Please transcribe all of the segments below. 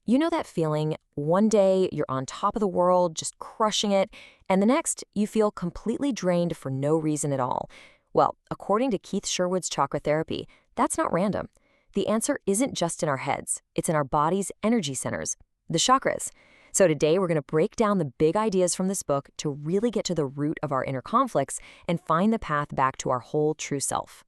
You know that feeling? One day you're on top of the world, just crushing it, and the next you feel completely drained for no reason at all. Well, according to Keith Sherwood's chakra therapy, that's not random. The answer isn't just in our heads, it's in our body's energy centers, the chakras. So today we're going to break down the big ideas from this book to really get to the root of our inner conflicts and find the path back to our whole true self.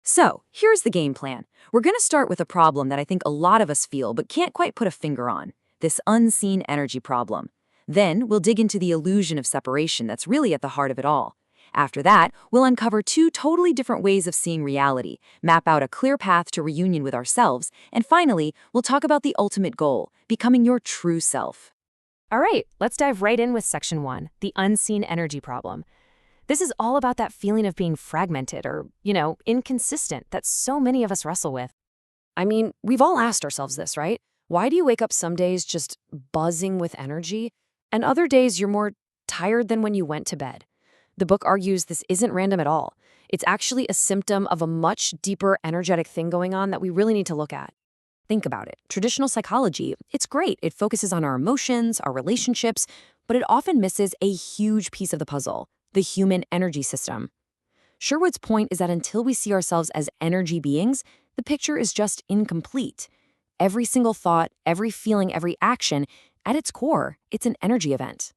So, here's the game plan. We're going to start with a problem that I think a lot of us feel but can't quite put a finger on, this unseen energy problem. Then, we'll dig into the illusion of separation that's really at the heart of it all. After that, we'll uncover two totally different ways of seeing reality, map out a clear path to reunion with ourselves, and finally, we'll talk about the ultimate goal, becoming your true self. All right, let's dive right in with Section 1, the unseen energy problem. This is all about that feeling of being fragmented or, inconsistent that so many of us wrestle with. I mean, we've all asked ourselves this, right? Why do you wake up some days just buzzing with energy, and other days you're more tired than when you went to bed? The book argues this isn't random at all. It's actually a symptom of a much deeper energetic thing going on that we really need to look at. Think about it. Traditional psychology, it's great. It focuses on our emotions, our relationships, but it often misses a huge piece of the puzzle, the human energy system. Sherwood's point is that until we see ourselves as energy beings, the picture is just incomplete. Every single thought, every feeling, every action, at its core, it's an energy event.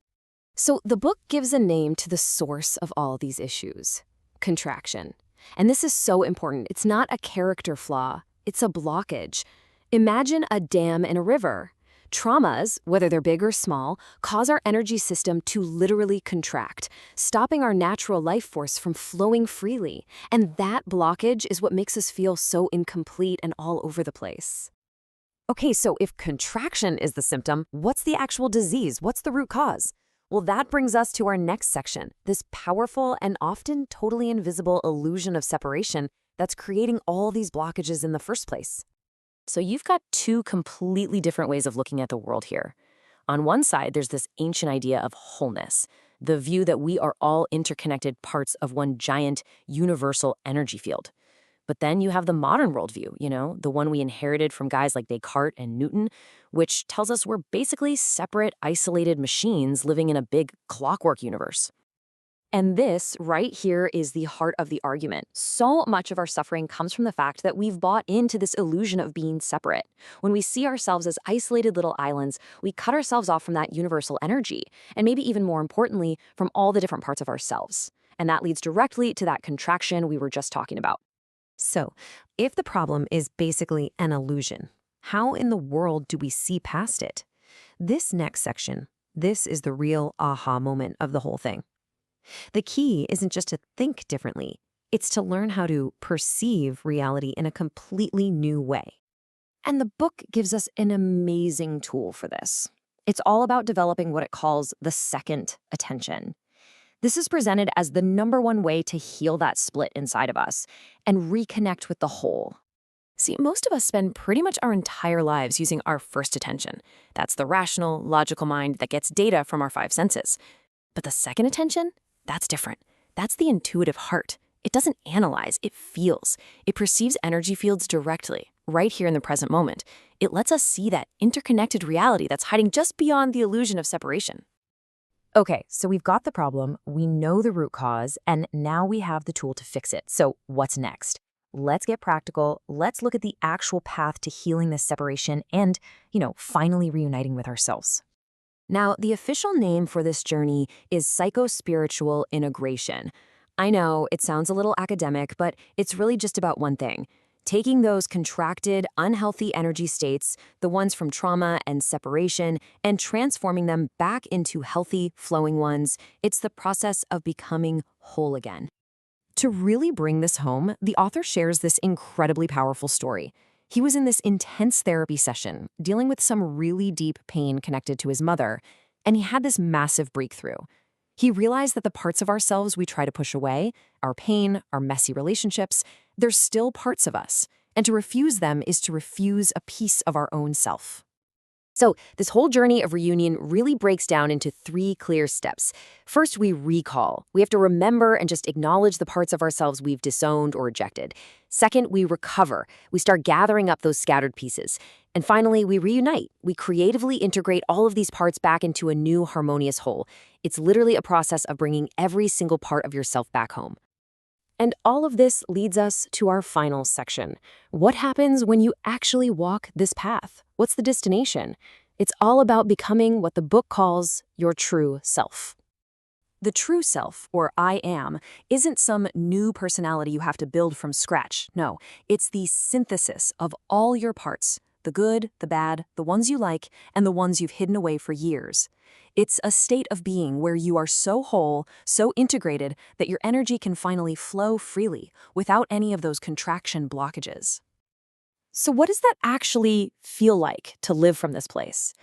So the book gives a name to the source of all these issues: contraction. And this is so important. It's not a character flaw, it's a blockage. Imagine a dam in a river. Traumas, whether they're big or small, cause our energy system to literally contract, stopping our natural life force from flowing freely. And that blockage is what makes us feel so incomplete and all over the place. Okay, so if contraction is the symptom, what's the actual disease? What's the root cause? Well, that brings us to our next section, this powerful and often totally invisible illusion of separation that's creating all these blockages in the first place. So you've got two completely different ways of looking at the world here. On one side, there's this ancient idea of wholeness, the view that we are all interconnected parts of one giant, universal energy field. But then you have the modern worldview, the one we inherited from guys like Descartes and Newton, which tells us we're basically separate, isolated machines living in a big clockwork universe. And this right here is the heart of the argument. So much of our suffering comes from the fact that we've bought into this illusion of being separate. When we see ourselves as isolated little islands, we cut ourselves off from that universal energy, and maybe even more importantly, from all the different parts of ourselves. And that leads directly to that contraction we were just talking about. So, if the problem is basically an illusion, how in the world do we see past it? This next section, this is the real aha moment of the whole thing. The key isn't just to think differently, it's to learn how to perceive reality in a completely new way. And the book gives us an amazing tool for this. It's all about developing what it calls the second attention. This is presented as the #1 way to heal that split inside of us and reconnect with the whole. See, most of us spend pretty much our entire lives using our first attention. That's the rational, logical mind that gets data from our 5 senses. But the second attention? That's different. That's the intuitive heart. It doesn't analyze, it feels. It perceives energy fields directly, right here in the present moment. It lets us see that interconnected reality that's hiding just beyond the illusion of separation. Okay, so we've got the problem, we know the root cause, and now we have the tool to fix it. So what's next? Let's get practical. Let's look at the actual path to healing this separation and, finally reuniting with ourselves. Now, the official name for this journey is psychospiritual integration. I know it sounds a little academic, but it's really just about one thing: taking those contracted, unhealthy energy states, the ones from trauma and separation, and transforming them back into healthy, flowing ones. It's the process of becoming whole again. To really bring this home, the author shares this incredibly powerful story. He was in this intense therapy session, dealing with some really deep pain connected to his mother, and he had this massive breakthrough. He realized that the parts of ourselves we try to push away, our pain, our messy relationships, they're still parts of us, and to refuse them is to refuse a piece of our own self. So this whole journey of reunion really breaks down into 3 clear steps. First, we recall. We have to remember and just acknowledge the parts of ourselves we've disowned or rejected. Second, we recover. We start gathering up those scattered pieces. And finally, we reunite. We creatively integrate all of these parts back into a new harmonious whole. It's literally a process of bringing every single part of yourself back home. And all of this leads us to our final section. What happens when you actually walk this path? What's the destination? It's all about becoming what the book calls your true self. The true self, or I am, isn't some new personality you have to build from scratch. No, it's the synthesis of all your parts, the good, the bad, the ones you like, and the ones you've hidden away for years. It's a state of being where you are so whole, so integrated, that your energy can finally flow freely without any of those contraction blockages. So what does that actually feel like to live from this place?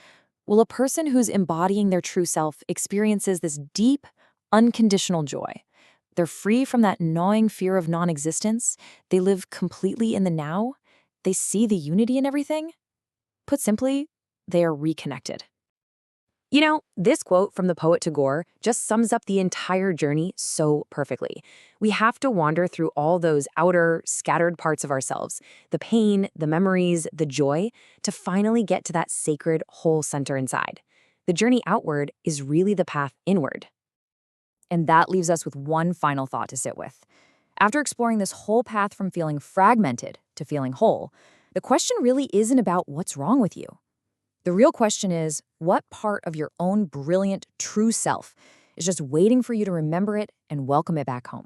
Well, a person who's embodying their true self experiences this deep, unconditional joy. They're free from that gnawing fear of non-existence. They live completely in the now. They see the unity in everything. Put simply, they are reconnected. You know, this quote from the poet Tagore just sums up the entire journey so perfectly. We have to wander through all those outer, scattered parts of ourselves, the pain, the memories, the joy, to finally get to that sacred whole center inside. The journey outward is really the path inward. And that leaves us with one final thought to sit with. After exploring this whole path from feeling fragmented to feeling whole, the question really isn't about what's wrong with you. The real question is, what part of your own brilliant, true self is just waiting for you to remember it and welcome it back home?